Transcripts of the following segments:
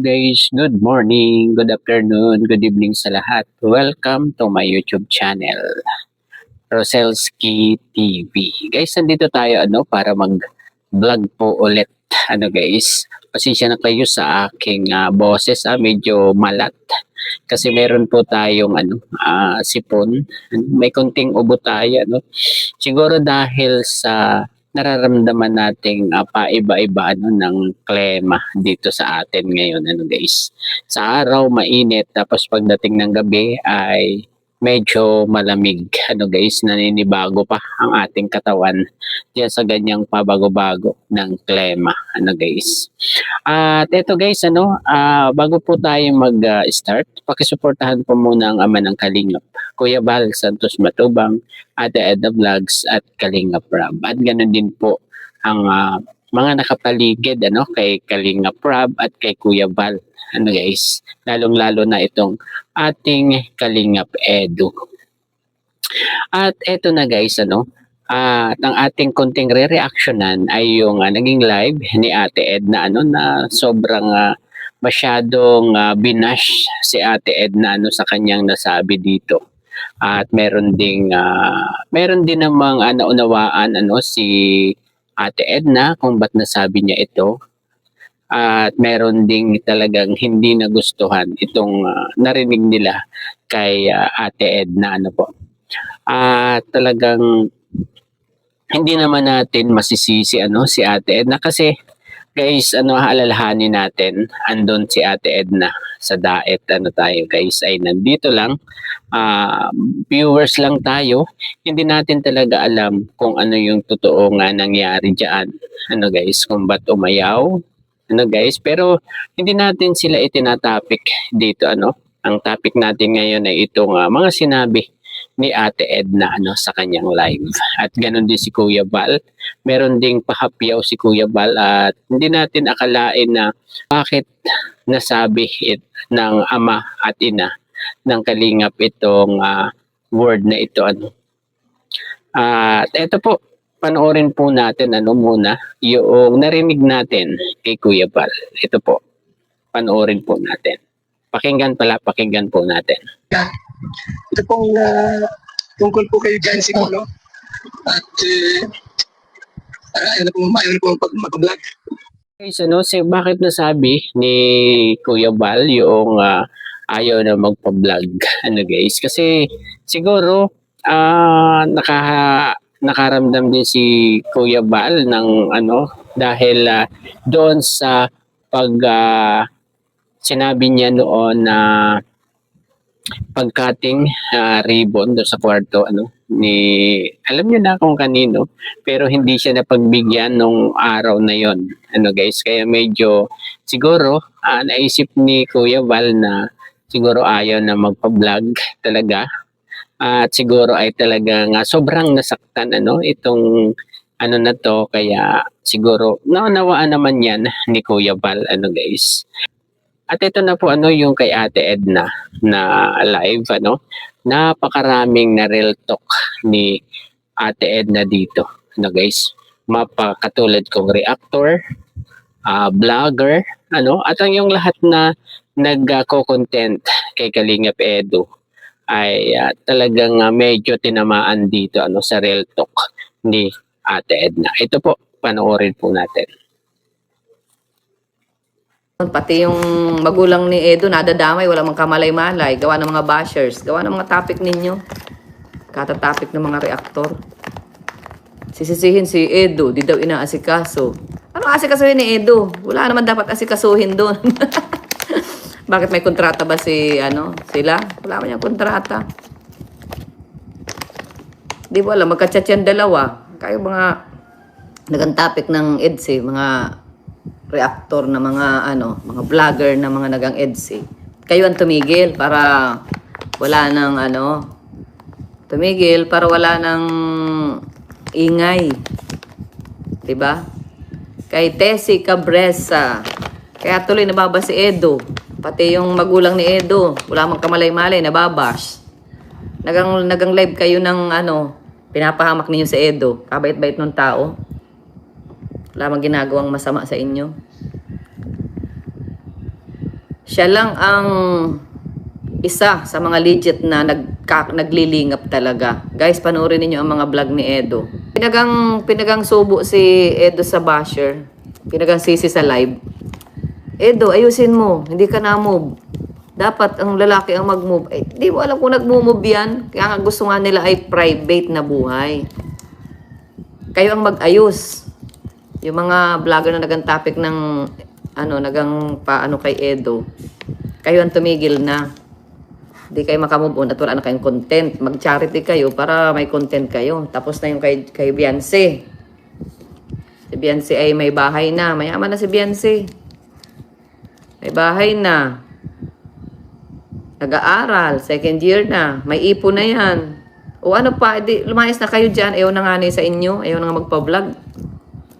guys, good morning, good afternoon, good evening sa lahat. Welcome to my YouTube channel, Roselski TV. Guys, nandito tayo para mag-vlog po ulit. Guys, pasensya na kayo sa aking boses, medyo malat. Kasi meron po tayong sipon. May konting ubo tayo, Siguro dahil sa nararamdaman nating paiba-iba ng klima dito sa atin ngayon guys. Sa araw mainit tapos pagdating ng gabi ay medyo malamig guys, naninibago pa ang ating katawan diyan sa ganyang pabago-bago ng klima guys. At eto guys bago po tayo mag-start, pakisuportahan po muna ang ama ng Kalingap, Kuya Bal Santos Matubang, Ate Edna Vlogs at Kalingap Rab. At ganoon din po ang mga nakapaligid kay Kalingap Rab at kay Kuya Bal. Guys, lalong-lalo na itong ating Kalingap Edu. At eto na guys at ang ating konting re-reactionan ay yung naging live ni Ate Edna na sobrang masyadong binash si Ate Edna sa kanyang nasabi dito. At meron din namang naunawaan si Ate Edna kung ba't nasabi niya ito. At meron ding talagang hindi nagustuhan itong narinig nila kay Ate Edna po. At talagang hindi naman natin masisisi si Ate Edna kasi guys aalalahanin natin andun si Ate Edna sa daet tayo guys ay nandito lang, viewers lang tayo, hindi natin talaga alam kung ano yung totoo nga nangyari diyan guys, kung ba't umayaw guys, pero hindi natin sila itinatopic dito ang topic natin ngayon ay itong mga sinabi ni Ate Edna sa kanyang live. At ganoon din si Kuya Bal, meron ding pahapyaw si Kuya Bal at hindi natin akalain na bakit nasabi ng ama at ina ng Kalingap itong word na ito At ito po, panoorin po natin muna yung narinig natin kay Kuya Bal. Ito po, panoorin po natin. Pakinggan po natin. Ito pong tungkol po kay Jancy po, no? At ayaw na po mag-vlog. Okay, so bakit nasabi ni Kuya Bal yung ayaw na magpa-vlog? Guys, kasi siguro nakaramdam din si Kuya Bal ng dahil doon sa pag sinabi niya noon na pag-cutting ribbon doon sa kwarto ni alam niyo na kung kanino, pero hindi siya napagbigyan nung araw na yon guys, kaya medyo siguro naisip ni Kuya Val na siguro ayaw na magpa-vlog talaga at siguro ay talagang sobrang nasaktan itong na to, kaya siguro naunawaan naman yan ni Kuya Val guys. At ito na po yung kay Ate Edna na live napakaraming na real talk ni Ate Edna dito guys. Mapakatulad kong reactor, vlogger at ang yung lahat na nagko-content kay Kalingap Edu ay talagang medyo tinamaan dito sa real talk ni Ate Edna. Ito po, panoorin po natin. Pati yung magulang ni Edo nadadamay, wala mang kamalay-malay, gawa ng mga bashers, gawa ng mga topic ninyo, kata-topic ng mga reaktor. Sisisihin si Edo, di daw inaasikaso. Ano asikasuhin ni Edo? Wala naman dapat asikasuhin doon. Bakit may kontrata ba sila? Wala man yung kontrata. Di ba alam, magka-chat yan dalawa. Kayo mga nagang topic ng EDSI, mga reactor na mga mga vlogger na mga nagang EDSI. Kayo ang tumigil para wala nang tumigil para wala nang ingay. 'Di ba? Kay Tessie Cabresa. Kaya tuloy nababa si Edo. Pati yung magulang ni Edo, wala mang kamalay-malay, nababash. Nagang live kayo ng pinapahamak ninyo si Edo. Kabait-bait ng tao. Wala mang ginagawang masama sa inyo. Siya lang ang isa sa mga legit na naglilingap talaga. Guys, panoorin niyo ang mga vlog ni Edo. Pinagang subo si Edo sa basher. Pinagang sisi sa live. Edo, ayusin mo. Hindi ka na-move. Dapat ang lalaki ang mag-move. Eh, di mo alam kung nag-move yan. Kaya nga gusto nga nila ay private na buhay. Kayo ang mag-ayos. Yung mga vlogger na nagang topic ng nagang paano kay Edo. Kayo ang tumigil na. Hindi kayo makamove on at wala na kayong content. Mag-charity kayo para may content kayo. Tapos na yung kay Beyonce. Si Beyonce ay may bahay na. Mayaman na si Beyonce. May bahay na. Nag-aaral. Second year na. May ipon na yan. O ano pa, lumayas na kayo dyan. Ayaw na nga sa inyo. Ayaw na nga magpa-vlog.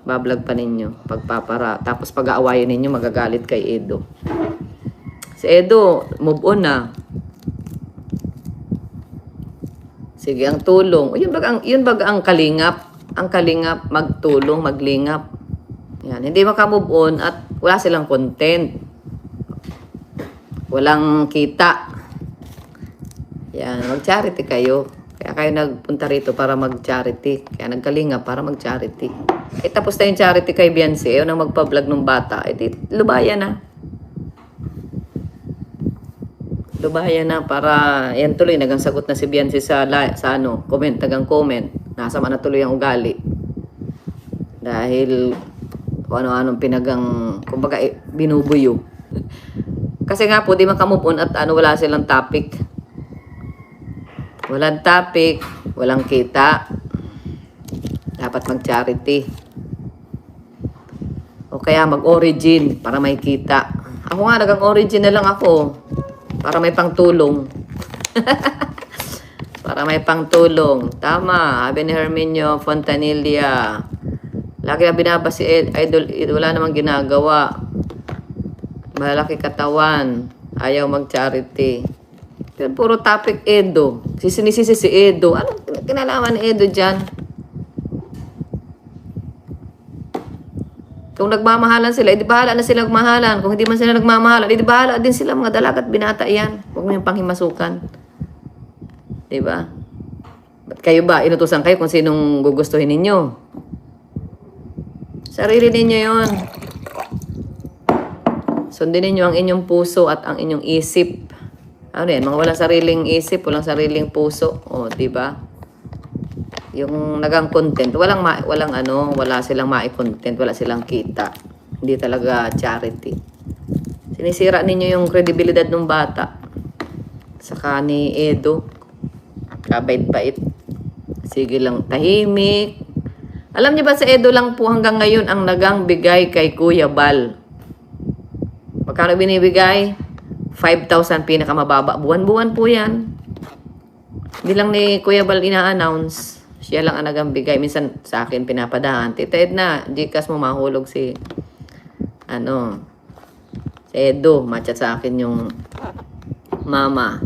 Bablog pa ninyo. Pagpapara. Tapos pag-aawayan ninyo, magagalit kay Edo. Si Edo, move on na. Sige, ang tulong. Yun baga ang kalingap. Ang kalingap, magtulong, maglingap. Yan. Hindi makamove on at wala silang content. Walang kita. Yan. Mag-charity kayo. Kaya kayo nagpunta rito para mag-charity. Kaya nagkalingap para mag-charity. Eh, tapos na yung charity kay Beyonce. Ayaw nang magpa-vlog ng bata. Eh, lubayan na. Lubayan na para yan tuloy nagang sagot na si Beyonce sa comment, tagang comment. Nasama na tuloy ang ugali. Dahil kung ano-anong kumbaga binubuyo. Kasi nga po di makamove on at wala silang topic. Walang topic, walang kita. Dapat mag-charity. O kaya mag-origin para may kita. Ako nga nagang origin na lang ako. Para may pangtulong. Para may pangtulong. Tama. Sabi ni Herminio Fontanilla. Lagi na binaba si Idol. Wala namang ginagawa. Malaki katawan. Ayaw mag-charity. Puro topic Edo. Sinisisi si Edo. Anong kinalaman ni Edo dyan? Kung nagmamahalan sila, edi bahala na sila magmahalan. Kung hindi man sila nagmamahalan, edi bahala din sila mga dalagat binata yan. Huwag mo yung panghimasukan. Diba? Ba't kayo ba? Inutusan kayo kung sinong gugustuhin ninyo. Sarili ninyo yon. Sundin ninyo ang inyong puso at ang inyong isip. Ano yan? Mga walang sariling isip, walang sariling puso. O, diba? Yung nagang content, wala silang mai-content, wala silang kita. Hindi talaga charity. Sinisira ninyo yung kredibilidad ng bata. Saka ni Edo. Kabait-bait. Sige lang, tahimik. Alam niyo ba sa Edo lang po hanggang ngayon ang nagang bigay kay Kuya Bal. Magkano binibigay? 5,000 pinakamababa. Buwan-buwan po yan. Hindi lang ni Kuya Bal ina-announce. Siya lang ang nagambigay. Minsan sa akin pinapadaan. Tita Edna, Gcash mo mahulog si Edo. Machat sa akin yung mama.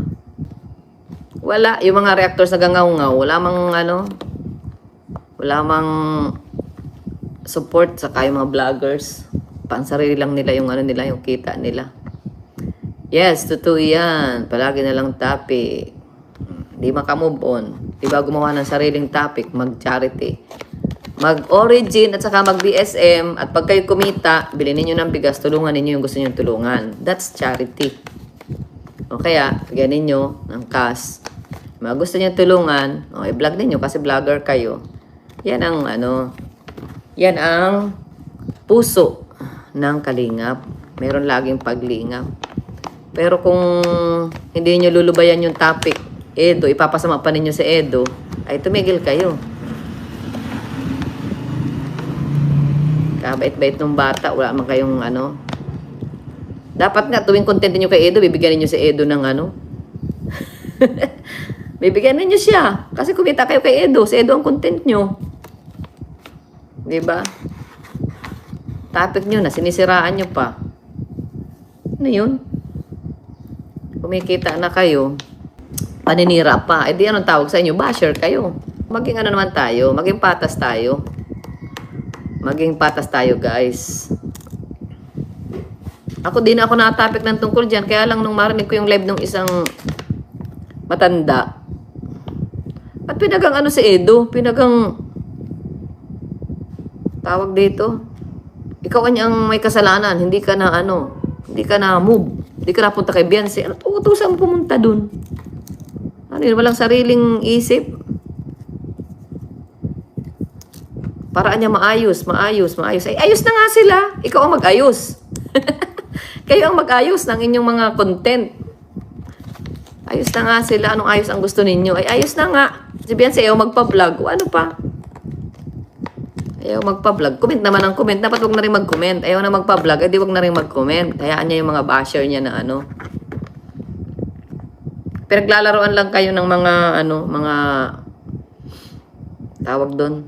Wala. Yung mga reactors na gangaw-ngaw. Wala mang support saka yung mga vloggers. Pansarili lang nila yung yung kita nila. Yes, totoo yan. Palagi na lang topic. Di makamove on. Di ba gumawa ng sariling topic, mag-charity. Mag-origin at saka mag-BSM. At pag kayo kumita, bilhin ninyo ng bigas, tulungan ninyo yung gusto nyo tulungan. That's charity. O kaya, bigyan ninyo ng cash. Mga gusto nyo tulungan, i-vlog ninyo kasi vlogger kayo. Yan ang puso ng kalingap. Meron laging paglingap. Pero kung hindi nyo lulubayan yung topic, Edo, ipapasama pa ninyo sa Edo, ay tumigil kayo. Kabait-bait ng bata, wala man kayong Dapat nga, tuwing content niyo kay Edo, bibigyan niyo si Edo ng bibigyan niyo siya. Kasi kumita kayo kay Edo, si Edo ang content niyo. Diba? Topic niyo na, sinisiraan niyo pa. Ano yun? Kumikita na kayo, paninira pa. Eh di anong tawag sa inyo? Basher kayo. Maging naman tayo. Maging patas tayo. Maging patas tayo, guys. Ako din ako na-topic ng tungkol dyan. Kaya lang nung marinig ko yung live ng isang matanda. At pinagang ano si Edo, pinagang tawag dito. Ikaw ang may kasalanan, hindi ka na ano, hindi ka na move, hindi ka na punta kay Beyonce. Ano, utusan mo pumunta dun? Ano yun, walang sariling isip. Paraan niya maayos. Ay, ayos na nga sila. Ikaw ang mag-ayos. Kayo ang mag-ayos ng inyong mga content. Ayos na nga sila. Anong ayos ang gusto ninyo? Ay, ayos na nga. Si Beyonce, ayaw magpa-vlog. O ano pa? Ayaw magpa-vlog. Comment naman ang comment. Dapat wag na rin mag-comment. Ayaw na magpa-vlog. Eh, di wag na rin mag-comment. Hayaan niya yung mga basher niya na ano. Pinaglalaroan lang kayo ng mga ano, mga tawag doon,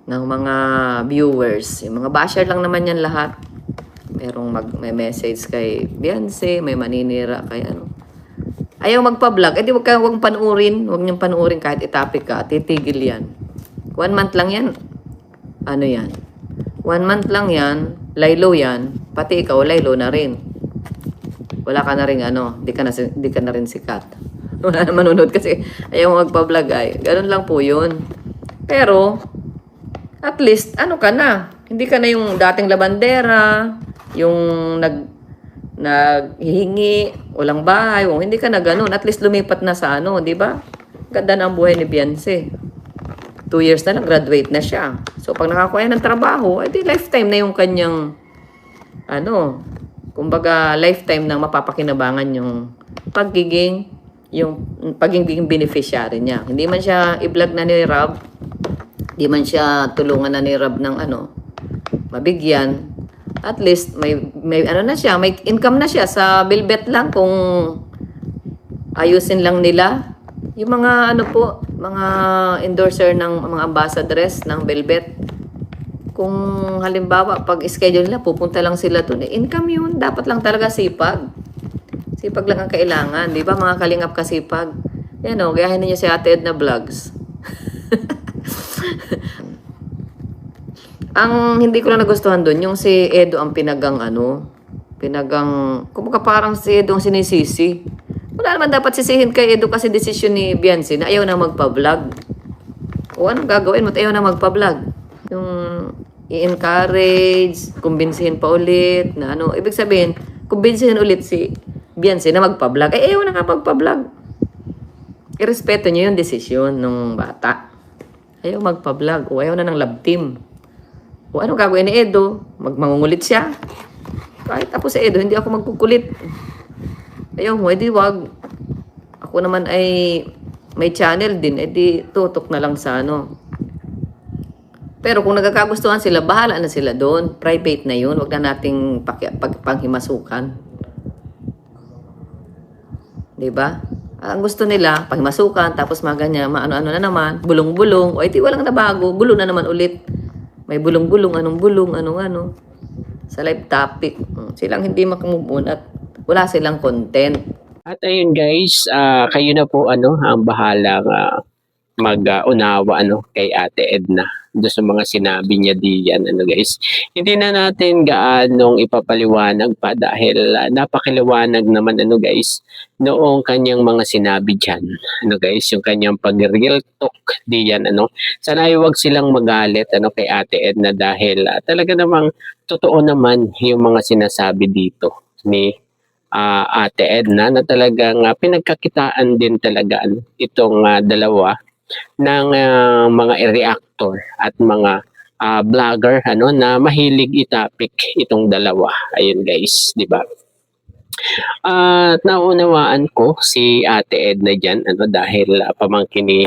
ng mga viewers. Yung mga basher lang naman yan lahat. Merong may message kay Beyonce, may maninira kay ano. Ayaw magpa-vlog. Eh di wag panuurin. Wag niyong panuurin kahit itapik ka. Titigil yan. 1 month lang yan. Ano yan? 1 month lang yan. Laylo yan. Pati ikaw, laylo na rin. Wala ka na rin ano. Di ka na rin sikat. Wala na manunod kasi ayaw magpa-vlog ay. Ganun lang po yun. Pero, at least, ano ka na? Hindi ka na yung dating labandera, yung naghihingi, walang bahay, o hindi ka na ganun. At least lumipat na sa ano, di ba? Ganda na ang buhay ni Beyonce. 2 years na lang, graduate na siya. So, pag nakakuha ng trabaho, edi lifetime na yung kanyang, ano, kumbaga, lifetime na mapapakinabangan yung pagiging beneficiary niya. Hindi man siya i-vlog na ni Rob, hindi man siya tulungan na ni Rob ng ano, mabigyan. At least may ano na siya, may income na siya sa Bilbet lang kung ayusin lang nila yung mga ano po, mga endorser ng mga ambassadors ng Velvet. Kung halimbawa pag schedule nila pupunta lang sila doon, income yun. Dapat lang talaga sipag. Sipag lang ang kailangan, di ba mga kalingap kasipag? Yan o, gayahin ninyo si Ate Edna Vlogs. Ang hindi ko lang nagustuhan doon, yung si Edo ang pinagang, kumbaga parang si Edo ang sinisisi. Wala naman dapat sisihin kay Edo kasi desisyon ni Beyonce na ayaw na magpa-vlog. O anong gagawin mo? Ayaw na magpa-vlog. Yung i-encourage, kumbinsihin pa ulit, na ano. Ibig sabihin, kumbinsihin ulit si Beyonce na magpa-vlog. Eh, ayaw na nga magpa-vlog. Irespeto niyo yung desisyon ng bata. Ayaw magpa-vlog o ayaw na ng love team. O ano gagawin ni Edo? Mangungulit siya. Kahit ako si Edo, hindi ako magkukulit. Ayaw mo, edi wag. Ako naman ay may channel din, edi tutok na lang sa ano. Pero kung nagkakagustuhan sila, bahala na sila doon. Private na yun. Wag na nating panghimasukan. Diba? Ang gusto nila, panghimasukan, tapos maganya, maano-ano na naman, bulong-bulong, o edi walang nabago, gulo na naman ulit. May bulong-bulong, anong bulong, anong-ano. Sa live topic. Silang hindi makamove at wala silang content. At ayun guys, kayo na po ang bahalang mag-unawa kay Ate Edna doon sa mga sinabi niya diyan guys. Hindi na natin gaanong ipapaliwanag pa dahil napakiliwanag naman guys noong kanyang mga sinabi diyan. Guys, yung kanyang pag-real talk diyan Sana ay wag silang magalit kay Ate Edna dahil talaga namang totoo naman yung mga sinasabi dito ni Ate Edna na talagang pinagkakitaan din talaga itong dalawa ng mga reactor at mga vlogger na mahilig itapik itong dalawa. Ayun guys, di ba? At naunawaan ko si Ate Edna diyan dahil pamangkin ni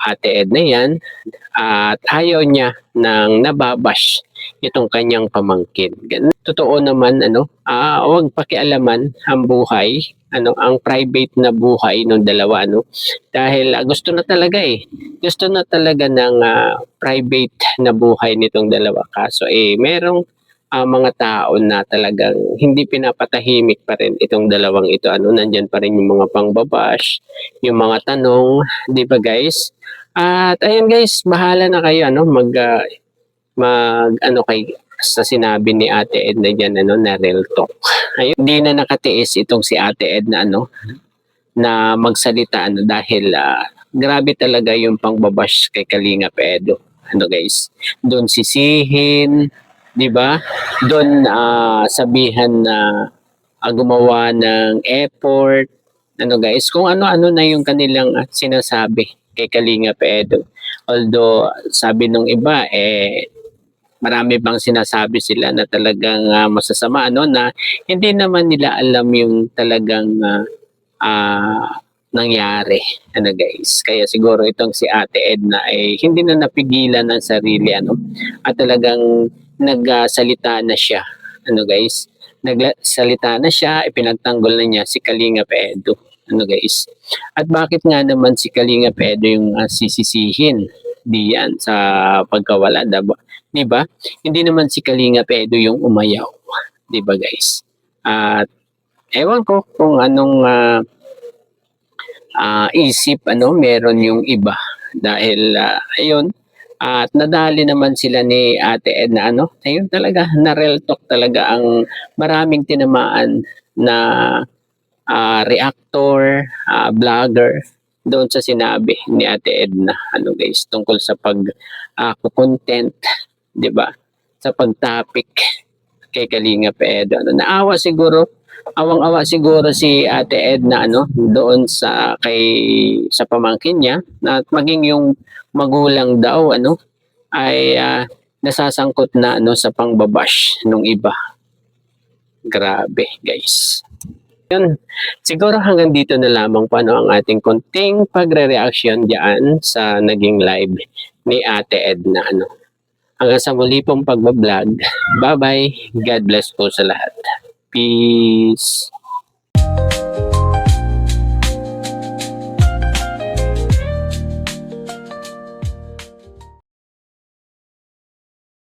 Ate Edna yan at ayaw niya nang nababash itong kanyang pamangkin. Totoo naman huwag pakialaman ang buhay, ang private na buhay ng dalawa dahil gusto na talaga ng private na buhay nitong dalawa. Kaso merong mga tao na talagang hindi pinapatahimik pa rin itong dalawang ito. Nandyan pa rin yung mga pangbabash, yung mga tanong, di ba guys? At ayun guys, bahala na kayo mag kay sa sinabi ni Ate Edna diyan ano na real talk. Ayun, hindi na nakatiis itong si Ate Edna ano na magsalita ano dahil grabe talaga yung pangbabash kay Kalinga Edo. Ano guys, doon sisihin, 'di ba? Doon sabihan na gumawa ng effort. Ano guys, kung ano-ano na yung kanilang sinasabi kay Kalinga Edo. Although sabi nung iba marami bang sinasabi sila na talagang masasama ano na hindi naman nila alam yung talagang nangyari. Ano guys, kaya siguro itong si Ate Edna ay hindi na napigilan ng sarili ano at talagang nagsalita na siya. Ano guys, nagsalita na siya, ipinagtanggol na niya si Kalinga Edo. Ano guys, at bakit nga naman si Kalinga Edo yung sisisihin diyan sa pagkawala, di ba? Hindi naman si Kalinga Edo yung umayaw, di ba guys? At ewan ko kung anong isip meron yung iba dahil ayun at nadali naman sila ni Ate Edna ayun talaga na real talk talaga ang maraming tinamaan na reactor, vlogger doon sa sinabi ni Ate Edna guys tungkol sa content, 'di ba? Sa pag-topic kay Kalinga Edo. Naawa siguro, awang-awa siguro si Ate Edna doon sa pamangkin niya at maging yung magulang daw ay nasasangkot na sa pangbabash nung iba. Grabe, guys. Yun, siguro hanggang dito na lamang po ang ating konting pagre-reaction diyan sa naging live ni Ate Edna Hanggang sa muli pong pagbablog. Bye-bye. God bless po sa lahat. Peace.